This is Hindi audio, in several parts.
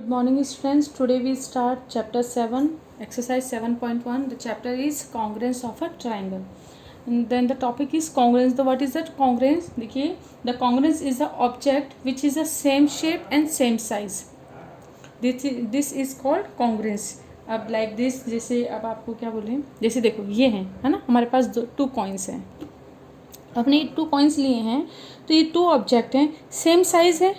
Good morning students. Today we start chapter 7, exercise 7.1. The chapter is congruence of a triangle. And then the topic is congruence. The what is that congruence? देखिए, the congruence is the object which is the same shape and same size. This is called congruence. अब like this, जैसे अब आपको क्या बोले, जैसे देखो ये है ना, हमारे पास टू कॉइन्स हैं. अपने 2 कॉइन्स लिए हैं, तो ये 2 ऑब्जेक्ट हैं, सेम साइज है,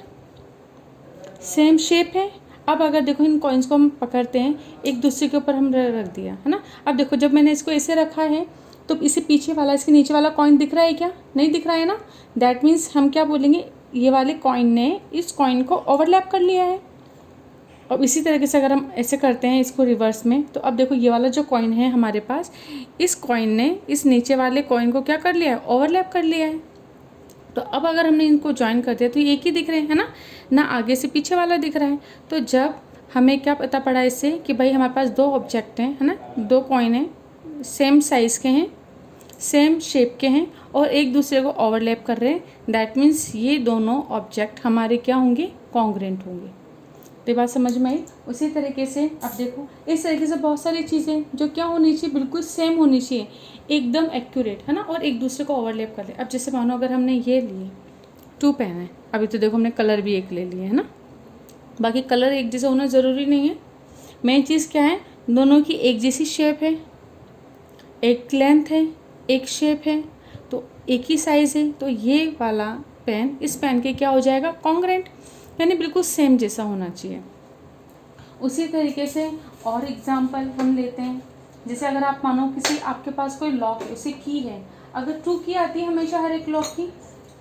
सेम शेप है. अब अगर देखो इन कॉइन्स को हम पकड़ते हैं, एक दूसरे के ऊपर हम रख दिया है ना. अब देखो जब मैंने इसको ऐसे रखा है तो इसे पीछे वाला, इसके नीचे वाला कॉइन दिख रहा है क्या? नहीं दिख रहा है ना. दैट मीन्स हम क्या बोलेंगे, ये वाले कॉइन ने इस कॉइन को ओवरलैप कर लिया है. और इसी तरीके से अगर हम ऐसे करते हैं इसको रिवर्स में, तो अब देखो ये वाला जो कॉइन है हमारे पास, इस कॉइन ने इस नीचे वाले कॉइन को क्या कर लिया है, ओवरलैप कर लिया है. तो अब अगर हमने इनको ज्वाइन कर दिया तो ये एक ही दिख रहे हैं ना, ना आगे से पीछे वाला दिख रहा है. तो जब हमें क्या पता पड़ा इससे कि भाई हमारे पास 2 ऑब्जेक्ट हैं, है ना, 2 कॉइन हैं, सेम साइज़ के हैं, सेम शेप के हैं और एक दूसरे को ओवरलैप कर रहे हैं. दैट मीन्स ये दोनों ऑब्जेक्ट हमारे क्या होंगे, कॉन्ग्रुएंट होंगे. तो बात समझ में आई. उसी तरीके से अब देखो इस तरीके से बहुत सारी चीज़ें जो क्या होनी चाहिए, बिल्कुल सेम होनी चाहिए, एकदम एक्यूरेट, है ना, और एक दूसरे को ओवरलैप कर ले. अब जैसे मानो अगर हमने ये लिए 2 पेन है, अभी तो देखो हमने कलर भी एक ले लिए है ना. बाकी कलर एक जैसा होना ज़रूरी नहीं है. मेन चीज़ क्या है, दोनों की एक जैसी शेप है, एक लेंथ है, एक शेप है, तो एक ही साइज़ है. तो ये वाला पेन इस पेन के क्या हो जाएगा, कॉन्ग्रुएंट, यानी बिल्कुल सेम जैसा होना चाहिए. उसी तरीके से और एग्जांपल हम लेते हैं. जैसे अगर आप मानो किसी आपके पास कोई लॉक है, उसे की है, अगर 2 की आती है हमेशा हर एक लॉक की,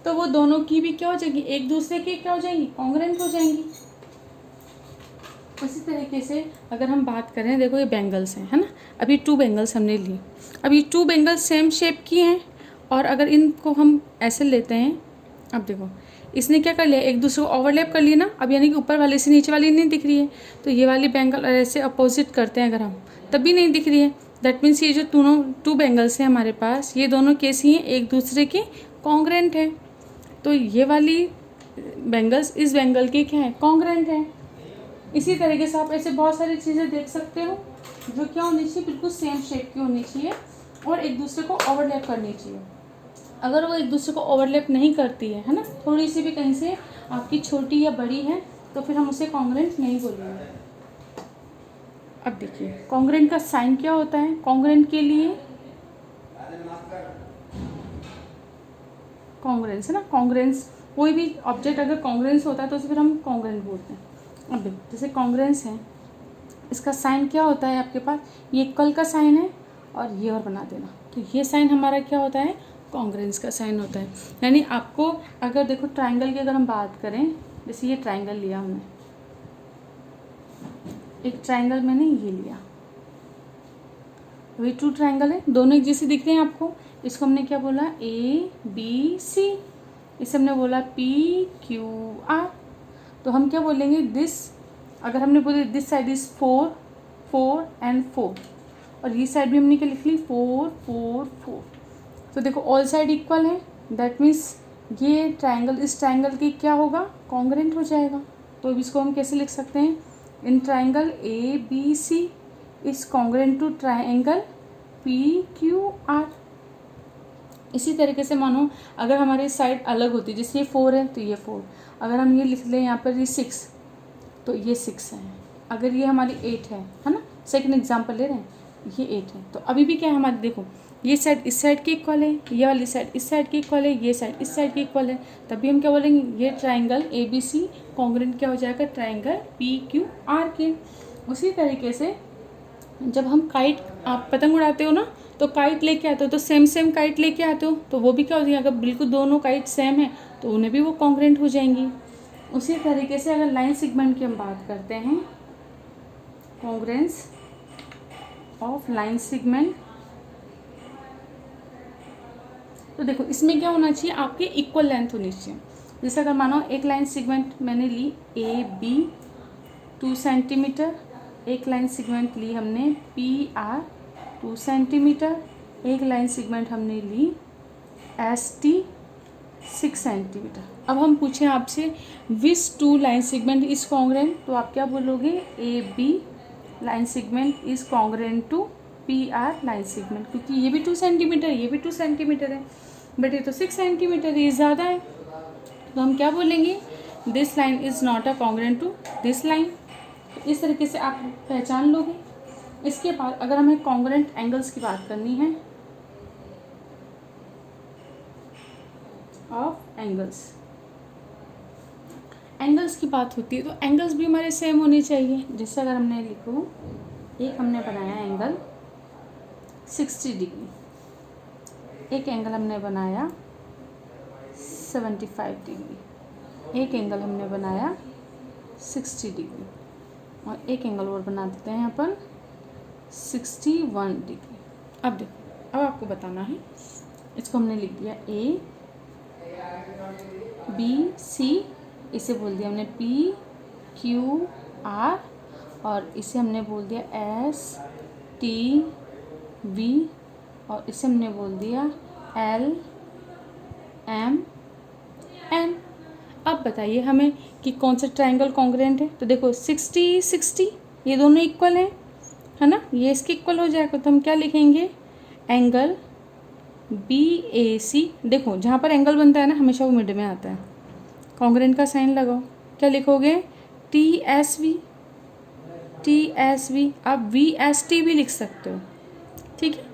तो वो दोनों की भी क्या हो जाएगी, एक दूसरे की क्या हो जाएंगी, कॉन्ग्रुएंट हो जाएंगी. उसी तरीके से अगर हम बात करें, देखो ये बैंगल्स हैं, है ना. अभी 2 बैंगल्स हमने ली, अभी 2 बैंगल्स सेम शेप की हैं, और अगर इनको हम ऐसे लेते हैं, अब देखो इसने क्या कर लिया, एक दूसरे को ओवरलैप कर लिया ना. अब यानी कि ऊपर वाले से नीचे वाली नहीं दिख रही है, तो ये वाली बैंगल ऐसे अपोजिट करते हैं अगर हम, तब भी नहीं दिख रही है. दैट मीन्स ये जो दोनों 2 बैंगल्स हैं हमारे पास, ये दोनों कैसी हैं, एक दूसरे के कॉन्ग्रुएंट हैं. तो ये वाली बैंगल्स इस बैंगल के क्या है, कॉन्ग्रुएंट हैं. इसी तरीके से आप ऐसे बहुत सारी चीज़ें देख सकते हो जो क्या होनी चाहिए, बिल्कुल सेम शेप की होनी चाहिए और एक दूसरे को ओवरलैप करनी चाहिए. अगर वो एक दूसरे को ओवरलैप नहीं करती है ना, थोड़ी सी भी कहीं से आपकी छोटी या बड़ी है, तो फिर हम उसे कॉन्ग्रुएंट नहीं बोलेंगे. अब देखिए कॉन्ग्रुएंट का साइन क्या होता है. कॉन्ग्रुएंट के लिए कॉन्ग्रुएंस है ना, कॉन्ग्रुएंस, कोई भी ऑब्जेक्ट अगर कॉन्ग्रुएंस होता है तो उसे फिर हम कॉन्ग्रुएंट बोलते हैं. अब देखो जैसे कॉन्ग्रुएंस है, इसका साइन क्या होता है आपके पास, ये इक्वल का साइन है और ये और बना देना, तो ये साइन हमारा क्या होता है, कॉन्ग्रुएंस का साइन होता है. यानी आपको अगर देखो ट्राइंगल की अगर हम बात करें, जैसे ये ट्राइंगल लिया हमने, एक ट्राइंगल मैंने ये लिया, वही 2 ट्राइंगल है, दोनों एक जैसे दिख रहे हैं आपको. इसको हमने क्या बोला, ABC, इसे हमने बोला PQR. तो हम क्या बोलेंगे, दिस, अगर हमने बोले दिस साइड इज 4 4 एंड 4, और ये साइड भी हमने क्या लिख ली, 4 4 4. तो देखो ऑल साइड इक्वल है, दैट मीन्स ये ट्राइंगल इस ट्राइंगल की क्या होगा, कॉन्ग्रुएंट हो जाएगा. तो इसको हम कैसे लिख सकते हैं, in triangle ABC is congruent to triangle PQR. इसी तरीके से मानो अगर हमारी साइड अलग होती, जैसे ये 4 है तो ये 4, अगर हम ये लिख लें यहाँ पर ये 6, तो ये 6 है. अगर ये हमारी 8 है ना, सेकंड एग्जांपल ले रहे हैं, ये 8 है, तो अभी भी क्या है हमारी, देखो ये साइड इस साइड की इक्वल है, ये वाली साइड इस साइड की इक्वल है, ये साइड इस साइड की इक्वल है, तभी हम क्या बोलेंगे, ये ट्राइंगल ABC कॉन्ग्रुएंट क्या हो जाएगा, ट्राइंगल PQR के. उसी तरीके से जब हम काइट, आप पतंग उड़ाते हो ना, तो काइट लेके आते हो तो सेम काइट लेके आते हो, तो वो भी क्या होती है, अगर बिल्कुल दोनों काइट सेम है तो उन्हें भी वो कॉन्ग्रुएंट हो जाएंगी. उसी तरीके से अगर लाइन सेगमेंट की हम बात करते हैं, कॉन्ग्रुएंस ऑफ लाइन सेगमेंट, तो देखो इसमें क्या होना चाहिए, आपके इक्वल लेंथ होनी चाहिए. जैसे अगर मानो एक लाइन सेगमेंट मैंने ली AB 2 सेंटीमीटर, एक लाइन सेगमेंट ली हमने PR 2 सेंटीमीटर, एक लाइन सेगमेंट हमने ली ST 6 सेंटीमीटर। अब हम पूछें आपसे which two line segment is congruent, तो आप क्या बोलोगे, A B line segment is congruent to P R line segment, क्योंकि ये भी 2 सेंटीमीटर, ये भी 2 सेंटीमीटर है, बट ये तो 6 सेंटीमीटर, ये ज़्यादा है, तो हम क्या बोलेंगे, this line is not a congruent to this line. इस तरीके से आप पहचान लोगे। इसके बाद अगर हमें कॉन्ग्रेंट एंगल्स की बात करनी है, ऑफ एंगल्स की बात होती है, तो एंगल्स भी हमारे सेम होने चाहिए। जैसे अगर हमने लिखो, एक हमने बनाया एंगल 60 डिग्री, एक एंगल हमने बनाया 75 डिग्री, एक एंगल हमने बनाया 60 डिग्री, और एक एंगल और बना देते हैं अपन 61 डिग्री। अब देखो, अब आपको बताना है, इसको हमने लिख दिया ए बी सी, इसे बोल दिया हमने पी क्यू आर, और इसे हमने बोल दिया एस टी वी, और इसे हमने बोल दिया एल एम एन। अब बताइए हमें कि कौन सा ट्रायंगल कॉन्ग्रेंट है। तो देखो 60 60 ये दोनों इक्वल हैं, है ना, ये इसके इक्वल हो जाएगा, तो हम क्या लिखेंगे, एंगल बी ए सी। देखो जहाँ पर एंगल बनता है ना, हमेशा वो मिड में आता है, कॉन्ग्रेंट का साइन लगाओ, क्या लिखोगे, T S we, T S we. आप वी एस टी भी लिख सकते हो, ठीक है।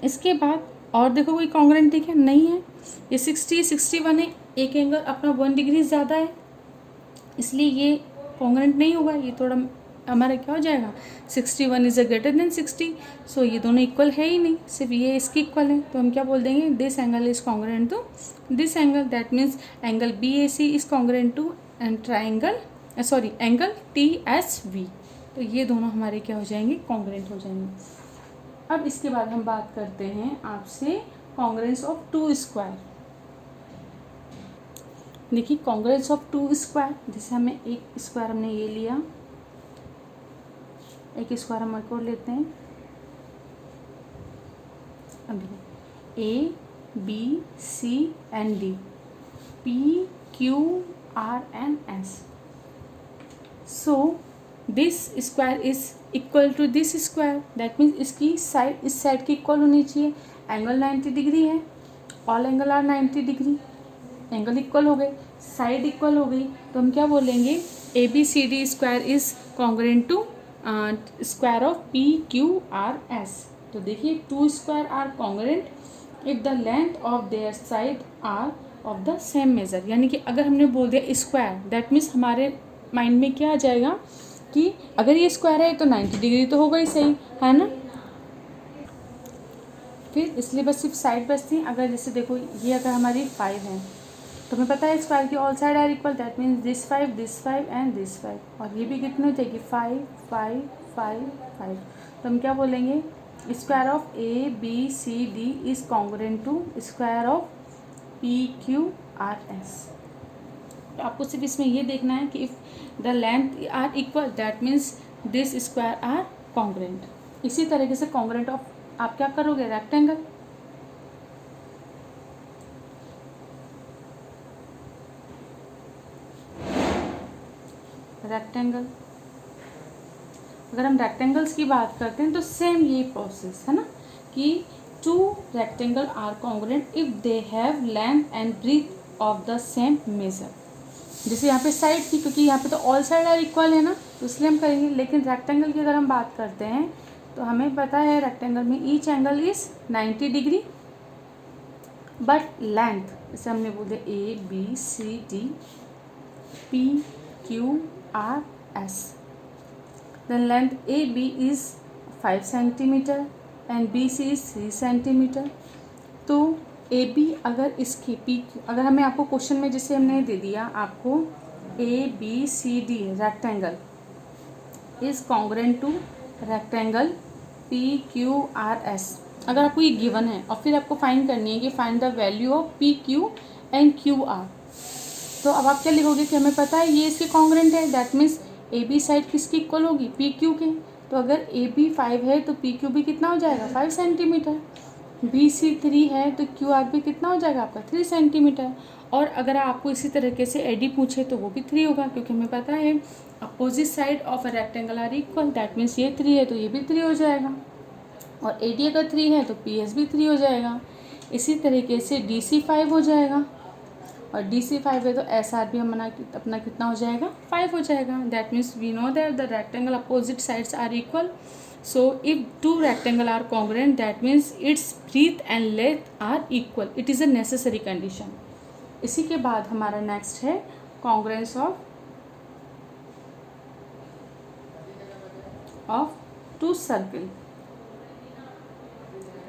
इसके बाद और देखो कोई कॉन्ग्रेंट दिखे, नहीं है, ये 60 61 है, एक एंगल अपना 1 डिग्री ज़्यादा है, इसलिए ये कॉन्ग्रेंट नहीं होगा, ये थोड़ा हमारा क्या हो जाएगा, 61 इज़ अ ग्रेटर देन 60, सो ये दोनों इक्वल है ही नहीं, सिर्फ ये इसकी इक्वल है, तो हम क्या बोल देंगे, this angle is congruent to this angle, that means angle B A C is congruent to angle T S V. तो ये दोनों हमारे क्या हो जाएंगे, कॉन्ग्रेंट हो जाएंगे। अब इसके बाद हम बात करते हैं आपसे कॉन्ग्रेंस ऑफ टू स्क्वायर। देखिए कॉन्ग्रेंस ऑफ टू स्क्वायर, जैसे हमें एक स्क्वायर हमने ये लिया, एक स्क्वायर हम और लेते हैं, अब A B C and D, P Q R and S. So this square is equal to this square, that means इसकी साइड इस साइड की इक्वल होनी चाहिए। एंगल 90 डिग्री है, all angle are 90 degree, angle equal हो गए, साइड इक्वल हो गई, तो हम क्या बोलेंगे, A B C D square is congruent to square of P Q R S. तो देखिए two square are congruent if the length of their side are of the same measure. यानी कि अगर हमने बोल दिया स्क्वायर, दैट मीन्स हमारे माइंड में क्या आ जाएगा कि अगर ये स्क्वायर है तो 90 डिग्री तो होगा ही, सही है ना। फिर इसलिए बस सिर्फ साइड बचती, अगर जैसे देखो ये अगर हमारी 5 है, तो हमें पता है स्क्वायर की all side are equal, that means this 5 and this 5, और ये भी कितनी हो जाएगी 5 5 5 5। तो हम क्या बोलेंगे, square of A B C D is congruent to square of P Q R S. तो आपको सिर्फ इसमें ये देखना है कि if the length are equal, that means this square are congruent. इसी तरीके से कॉन्ग्रेंट ऑफ आप क्या करोगे, रेक्टेंगल। रेक्टेंगल, अगर हम रेक्टेंगल्स की बात करते हैं तो सेम ये प्रोसेस है ना, कि two rectangle are congruent if they have length and breadth of the same measure. जैसे यहाँ पे साइड की, क्योंकि यहाँ पे तो ऑल साइड आर इक्वल है ना, तो इसलिए हम करेंगे। लेकिन रेक्टेंगल की अगर हम बात करते हैं तो हमें पता है रेक्टेंगल में each angle is 90 degree, but length जैसे हमने बोल दिया A B C D P Q R S, then length AB is 5 centimeter and BC is 3 centimeter। तो AB अगर इसकी P, अगर हमें आपको क्वेश्चन में जैसे हमने दे दिया आपको ABCD rectangle is congruent to rectangle PQRS, अगर आपको ये गिवन है और फिर आपको फाइंड करनी है कि find the value of PQ and QR, तो अब आप क्या लिखोगे कि हमें पता है ये इसके कॉन्ग्रेंट है, that means A B side किसकी इक्वल होगी, पी क्यू के। तो अगर ए बी 5 है तो पी क्यू भी कितना हो जाएगा 5 सेंटीमीटर। BC3 है तो QRP कितना हो जाएगा आपका 3 सेंटीमीटर। और अगर आपको इसी तरीके से AD पूछे तो वो भी 3 होगा, क्योंकि हमें पता है opposite side of a rectangle are equal, that means ये 3 है तो ये भी 3 हो जाएगा। और AD अगर 3 है तो PS भी 3 हो जाएगा। इसी तरीके से DC5 हो जाएगा, और DC5 है तो SR भी हमारा अपना कितना हो जाएगा 5 हो जाएगा। That means we know that the rectangle opposite sides are equal. So if two rectangle are congruent, that means its breadth and length are equal. It is a necessary condition. इसी के बाद हमारा नेक्स्ट है congruence of two circle.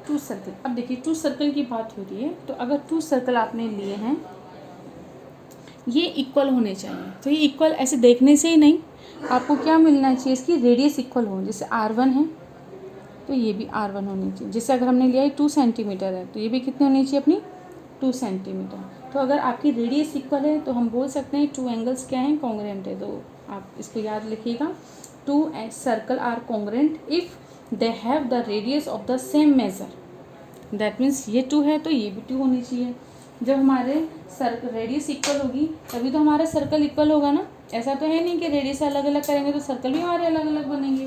Two circle, अब देखिए टू सर्कल की बात हो रही है, तो अगर टू सर्कल आपने लिए हैं ये इक्वल होने चाहिए। तो ये इक्वल ऐसे देखने से ही नहीं, आपको क्या मिलना चाहिए, इसकी रेडियस इक्वल हो। जैसे R1 है तो ये भी R1 होनी चाहिए। जैसे अगर हमने लिया है 2 सेंटीमीटर है तो ये भी कितनी होनी चाहिए अपनी 2 सेंटीमीटर। तो अगर आपकी रेडियस इक्वल है तो हम बोल सकते हैं टू एंगल्स क्या हैं, कॉन्ग्रुएंट है। तो आप इसको याद लिखिएगा, two circle are congruent if they have the radius of the same measure. That means ये 2 है तो ये भी 2 होनी चाहिए। जब हमारे सर्कल रेडियस इक्वल होगी तभी तो हमारा सर्कल इक्वल होगा ना। ऐसा तो है नहीं कि रेडियस अलग अलग करेंगे तो सर्कल भी हमारे अलग अलग बनेंगे।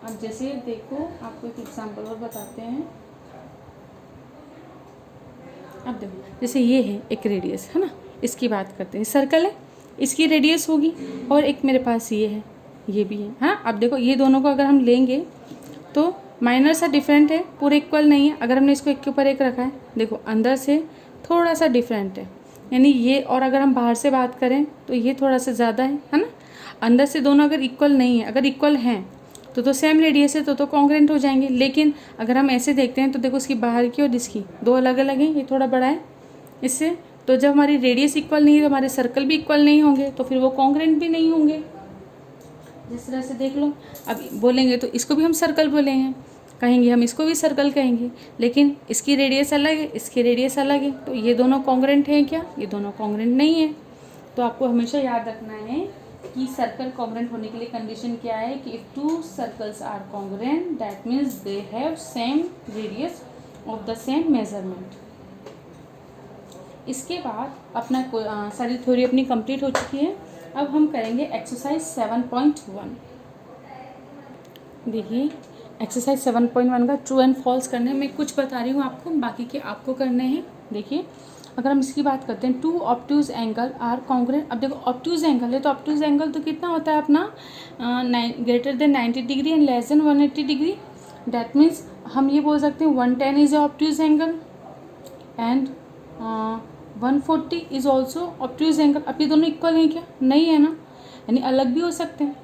अब जैसे देखो आपको एक एग्जांपल और बताते हैं। अब देखो जैसे ये है एक रेडियस है ना, इसकी बात करते हैं। सर्कल है, इसकी रेडियस होगी, और एक मेरे पास ये है, ये भी है। हाँ अब देखो ये दोनों को अगर हम लेंगे तो माइनर सा डिफरेंट है, पूरे इक्वल नहीं है। अगर हमने इसको एक के ऊपर एक रखा है, देखो अंदर से थोड़ा सा डिफरेंट है, यानी ये। और अगर हम बाहर से बात करें तो ये थोड़ा सा ज़्यादा है ना। अंदर से दोनों अगर इक्वल नहीं है, अगर इक्वल हैं तो सेम रेडियस है तो कॉन्ग्रुएंट हो जाएंगे। लेकिन अगर हम ऐसे देखते हैं तो देखो इसकी बाहर की और इसकी दो अलग अलग हैं, ये थोड़ा बड़ा है इससे। तो जब हमारी रेडियस इक्वल नहीं है तो हमारे सर्कल भी इक्वल नहीं होंगे, तो फिर वो कॉन्ग्रुएंट भी नहीं होंगे। जिस तरह से देख लो, अब बोलेंगे तो इसको भी हम सर्कल बोलेंगे, कहेंगे हम इसको भी सर्कल कहेंगे, लेकिन इसकी रेडियस अलग है, इसकी रेडियस अलग है, तो ये दोनों कॉन्ग्रुएंट हैं क्या, ये दोनों कॉन्ग्रुएंट नहीं है। तो आपको हमेशा याद रखना है कि सर्कल कॉन्ग्रुएंट होने के लिए कंडीशन क्या है कि if two circles are congruent that means they have same radius of the same measurement. इसके बाद अपना सारी थ्योरी अपनी कंप्लीट हो चुकी है। अब हम करेंगे एक्सरसाइज 7.1। देखिए एक्सरसाइज 7.1 का ट्रू एंड फॉल्स करने में कुछ बता रही हूँ आपको, बाकी के आपको करने हैं। देखिए अगर हम इसकी बात करते हैं, two obtuse angle are congruent. अब देखो ऑब्ट्यूज एंगल है तो ऑब्ट्यूज एंगल तो कितना होता है अपना greater than 90 degree and less than 180 degree. That means हम ये बोल सकते हैं 110 is obtuse angle and 140 is also obtuse angle. अब ये दोनों इक्वल हैं क्या, नहीं है ना, यानी अलग भी हो सकते हैं।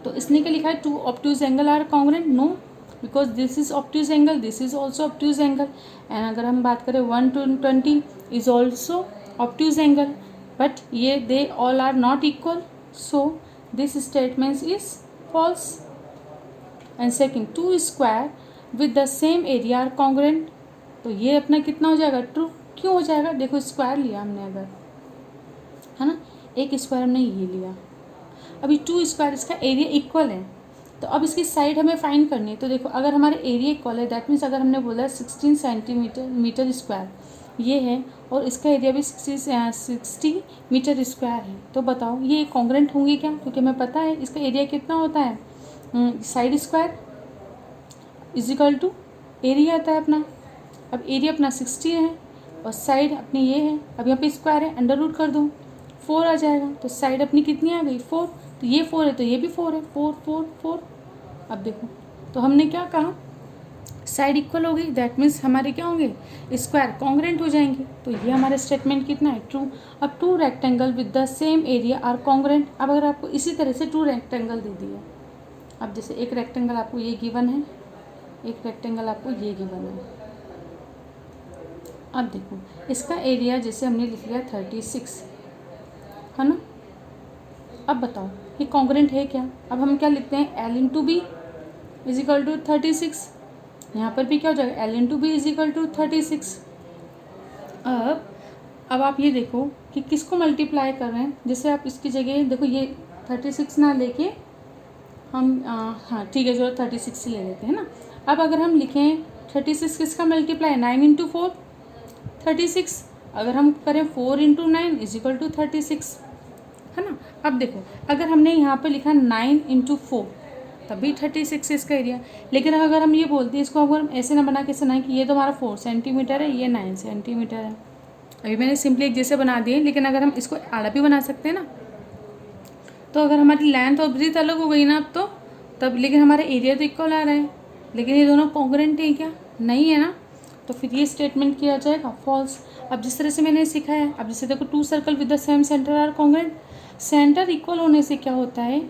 तो इसने क्या लिखा है, two obtuse angle are congruent, no, because this is obtuse angle, this is also obtuse angle. And अगर हम बात करें 120 is also obtuse angle, but ये they all are not equal, so this statement is false. And second, two square with the same area are congruent, तो ये अपना कितना हो जाएगा, ट्रू। क्यों हो जाएगा, देखो स्क्वायर लिया हमने अगर, है ना, एक स्क्वायर हमने ये लिया, अभी टू स्क्वायर, इसका एरिया इक्वल है, तो अब इसकी साइड हमें फाइंड करनी है। तो देखो अगर हमारे एरिया इक्वल है दैट मीन्स अगर हमने बोला 16 सेंटीमीटर स्क्वायर ये है और इसका एरिया भी 60 मीटर स्क्वायर है, तो बताओ ये कॉन्ग्रुएंट होंगे क्या, क्योंकि हमें पता है इसका एरिया कितना होता है, side square is equal to area आता है अपना। अब एरिया अपना 60 है और साइड अपनी ये है, अब यहाँ पे स्क्वायर है, अंडर रूट कर दो 4 आ जाएगा, तो साइड अपनी कितनी आ गई 4, तो ये 4 है तो ये भी 4 है, 4 4 4। अब देखो तो हमने क्या कहा, साइड इक्वल हो गई, दैट मीन्स हमारे क्या होंगे, स्क्वायर कॉन्ग्रुएंट हो जाएंगे। तो ये हमारा स्टेटमेंट कितना है, ट्रू। अब two rectangle with the same area are congruent. अब अगर आपको इसी तरह से टू रेक्टेंगल दे दिया, अब जैसे एक रेक्टेंगल आपको ये गिवन है, एक रेक्टेंगल आपको ये गिवन है। अब देखो इसका एरिया जैसे हमने लिख लिया 36 है ना। अब बताओ ये कॉन्ग्रुएंट है क्या, अब हम क्या लिखते हैं, L into B is equal to 36। यहाँ पर भी क्या हो जाएगा, L into B is equal to 36। अब आप ये देखो कि किसको मल्टीप्लाई कर रहे हैं, जैसे आप इसकी जगह देखो ये 36 ना लेके हम हाँ ठीक है चलो 36 से ले लेते हैं ना। अब अगर हम लिखें 36 किसका मल्टीप्लाई, 9 इंटू 4 36। अगर हम करें 4 इंटू 9 इज इक्वल टू 36, है ना। अब देखो अगर हमने यहाँ पे लिखा 9 इंटू 4 तभी 36 इसका एरिया। लेकिन अगर हम ये बोलते हैं इसको, अगर हम ऐसे ना बना के सुनाएं कि ये तो हमारा 4 सेंटीमीटर है, ये 9 सेंटीमीटर है। अभी मैंने सिंपली एक जैसे बना दिए, लेकिन अगर हम इसको आड़ा भी बना सकते हैं ना, तो अगर हमारी लेंथ और ब्रीथ अलग हो गई ना अब तो तब, लेकिन हमारा एरिया तो इक्वल आ रहा है, लेकिन ये दोनों कॉन्ग्रुएंट है क्या, नहीं है ना, तो फिर ये स्टेटमेंट किया जाएगा फॉल्स। अब जिस तरह से मैंने सिखाया है, अब जैसे देखो 2 circle with the same center are congruent, center equal होने से क्या होता है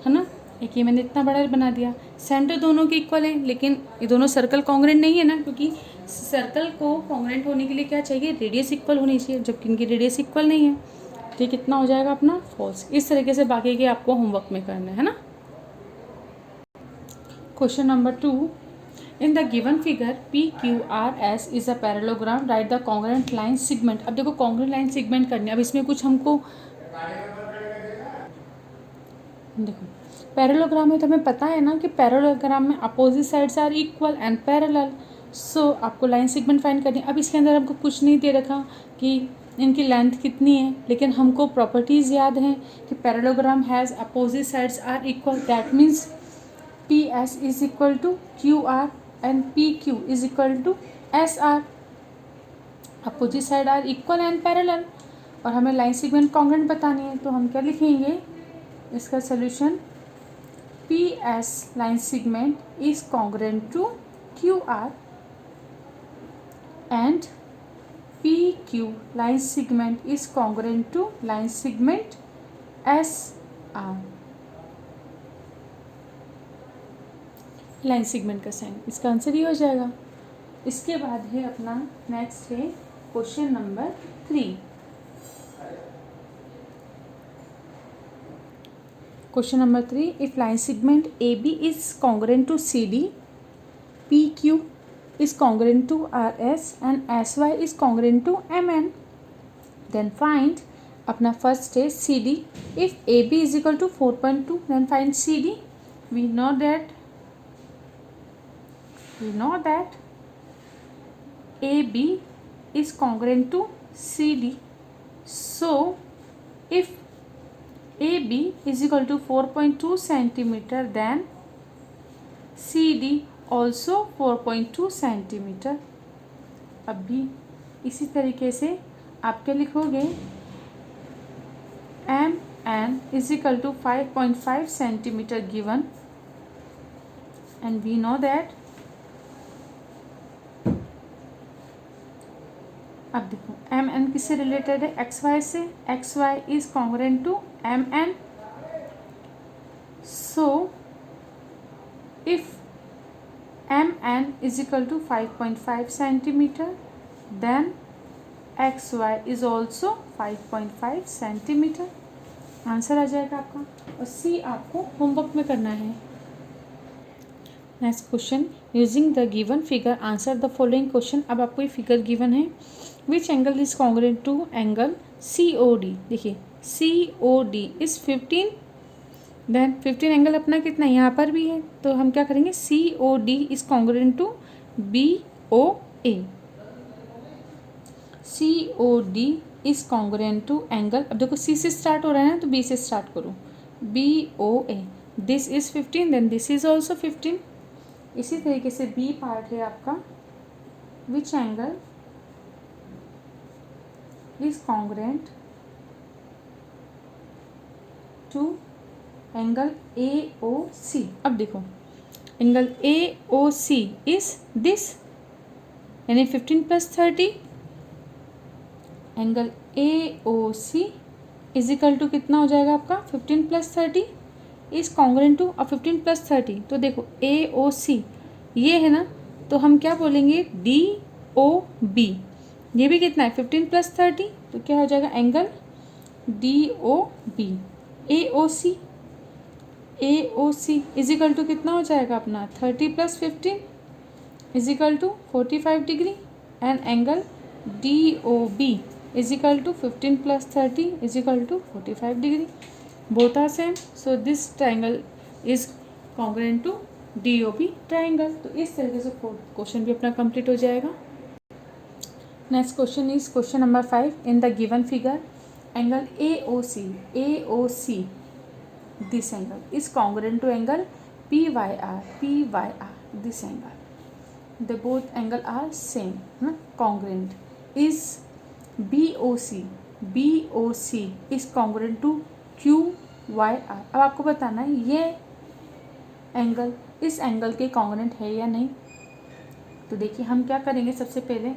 ना, एक ये मैंने इतना बड़ा बना दिया, सेंटर दोनों के इक्वल है, लेकिन ये दोनों सर्कल कॉन्ग्रुएंट नहीं है ना, क्योंकि सर्कल को कॉन्ग्रुएंट होने के लिए क्या चाहिए, रेडियस इक्वल होनी चाहिए, जबकि इनकी रेडियस इक्वल नहीं है, तो ये कितना हो जाएगा अपना फॉल्स। इस तरीके से बाकी के आपको होमवर्क में करना है ना। Question number 2, in the given figure PQRS is a parallelogram, right the congruent line segment. अब देखो कॉन्ग्रुएंट लाइन सेगमेंट करनी है। अब इसमें कुछ हमको देखो पैरेललोग्राम में तो हमें पता है ना कि पैरेललोग्राम में opposite sides are equal and parallel, so आपको लाइन सेगमेंट फाइंड करनी है। अब इसके अंदर हमको कुछ नहीं दे रखा कि इनकी लेंथ कितनी है, लेकिन हमको प्रॉपर्टीज़ याद हैं कि parallelogram has opposite sides are equal, that means PS is equal to QR and PQ is equal to SR। Opposite side are equal and parallel, और हमें लाइन सेगमेंट कॉन्ग्रुएंट बतानी है, तो हम क्या लिखेंगे इसका solution, PS line segment is congruent to QR and PQ line segment is congruent to line segment SR। Line segment का साइन, इसका आंसर ये हो जाएगा। इसके बाद है अपना नेक्स्ट है question number 3। Question number 3, if line segment AB is congruent to CD, PQ is congruent to RS and SY is congruent to MN, then find अपना फर्स्ट है CD। if AB is equal to 4.2 then find CD। we know that AB is congruent to CD, so if AB is equal to 4.2 centimeter then CD also 4.2 centimeter. अब भी इसी तरीके से आप क्या लिखोगे, MN is equal to 5.5 centimeter given, and we know that, अब देखो MN किससे रिलेटेड है, XY से, XY is congruent to MN, so if MN is equal to 5.5 centimeter then XY is also 5.5 centimeter। Answer आ जाएगा आपका, और C आपको होमवर्क में करना है। Next question, using the given figure answer the following question. अब आपको ये फिगर गिवन है, which angle is congruent to angle COD। देखिए COD इज 15, देन 15 एंगल अपना कितना यहाँ पर भी है, तो हम क्या करेंगे, COD is congruent to BOA। COD is congruent to angle, अब देखो C से स्टार्ट हो रहा है ना, तो B से स्टार्ट करो, BOA, this is 15 then this is also 15। इसी तरीके से B पार्ट है आपका, which angle is congruent to angle AOC। अब देखो एंगल AOC इज दिस, यानी 15 plus 30, angle AOC is equal to कितना हो जाएगा आपका, 15 प्लस 30 इज कॉन्ग्रुएंट टू, और 15 प्लस 30, तो देखो AOC ये है ना, तो हम क्या बोलेंगे DOB, ये भी कितना है 15 प्लस 30, तो क्या हो जाएगा angle DOB। AOC is equal to कितना हो जाएगा अपना 30 plus 15 is equal to 45 degree, and angle DOB is equal to 15 plus 30 is equal to 45 degree, both are same, so this triangle is congruent to DOB triangle. तो इस तरीके से फोर्थ क्वेश्चन भी अपना कंप्लीट हो जाएगा। Next question is question number 5। In the given figure angle AOC this angle is congruent to angle PYR this angle. They both angle are same, congruent. Is BOC is congruent to QYR. अब आपको बताना है ये एंगल इस एंगल के कॉन्ग्रुएंट है या नहीं। तो देखिए हम क्या करेंगे, सबसे पहले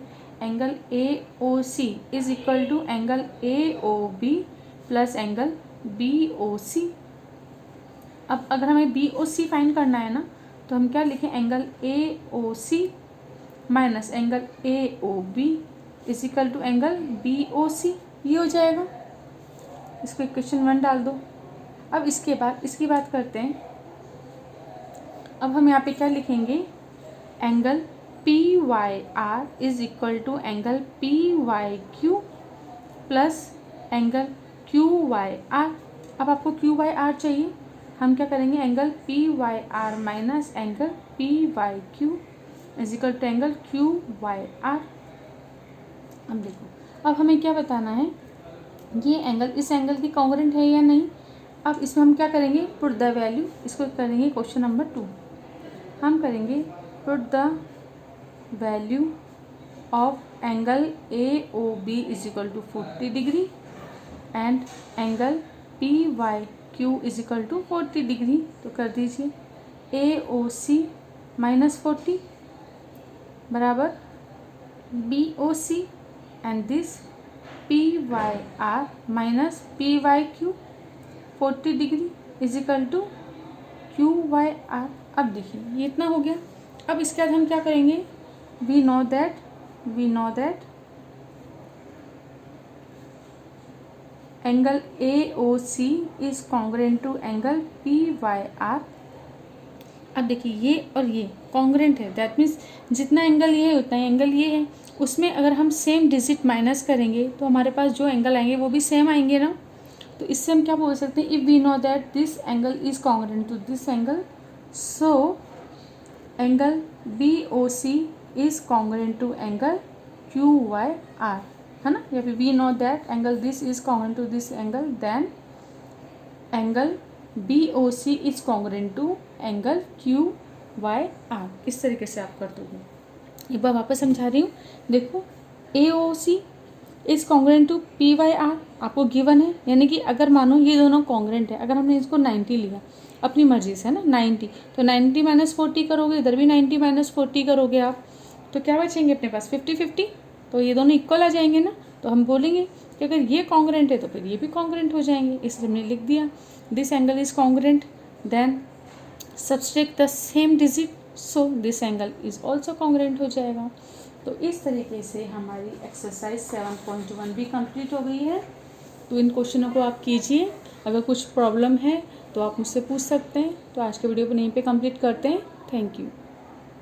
angle AOC is equal to angle AOB plus angle BOC। अब अगर हमें BOC फाइंड करना है ना, तो हम क्या लिखें, angle AOC minus angle AOB is equal to angle BOC। ये हो जाएगा। इसको इक्वेशन 1 डाल दो। अब इसकी बात करते हैं। अब हम यहाँ पे क्या लिखेंगे, angle PYR is equal to angle PYQ plus angle QYR। अब आपको QYR चाहिए, हम क्या करेंगे, angle PYR minus angle PYQ is equal to angle QYR। अब देखो, अब हमें क्या बताना है, ये एंगल इस एंगल की कॉन्ग्रुएंट है या नहीं। अब इसमें हम क्या करेंगे, पुट द वैल्यू। इसको करेंगे क्वेश्चन नंबर 2। हम करेंगे put the value of angle AOB is equal to 40 degree and angle PYQ is equal to 40 degree. तो कर दीजिए AOC माइनस 40 बराबर BOC and this PYR minus PYQ 40 degree is equal to QYR। अब देखिए ये इतना हो गया। अब इसके बाद हम क्या करेंगे, we know that angle AOC is congruent to angle PYR। अब देखिए ये और ये कॉन्ग्रुएंट है, दैट मीन्स जितना एंगल ये है उतना एंगल ये है। उसमें अगर हम सेम डिजिट माइनस करेंगे तो हमारे पास जो एंगल आएंगे वो भी सेम आएंगे ना। तो इससे हम क्या बोल सकते हैं, if we know that this angle is congruent to this angle, so angle BOC is congruent to angle QYR, है ना। या फिर we know that angle this is congruent to this angle, then angle BOC is congruent to angle QYR। इस तरीके से आप कर दोगे। एक बार वापस समझा रही हूँ, देखो AOC is congruent to PYR आपको गिवन है, यानी कि अगर मानो ये दोनों कॉन्ग्रुएंट है, अगर हमने इसको 90 लिया अपनी मर्जी से, है ना, 90, तो 90 माइनस 40 करोगे, इधर भी 90 माइनस 40 करोगे आप, तो क्या बचेंगे अपने पास 50-50। तो ये दोनों इक्वल आ जाएंगे ना। तो हम बोलेंगे कि अगर ये कॉन्ग्रुएंट है तो फिर ये भी कॉन्ग्रुएंट हो जाएंगे। इसलिए हमने लिख दिया this angle is congruent, then subtract the same digit, so this angle is also congruent हो जाएगा। तो इस तरीके से हमारी एक्सरसाइज 7.1 भी कंप्लीट हो गई है। तो इन क्वेश्चनों को आप कीजिए। अगर कुछ प्रॉब्लम है तो आप मुझसे पूछ सकते हैं। तो आज के वीडियो को यहीं पे कंप्लीट करते हैं। Thank you.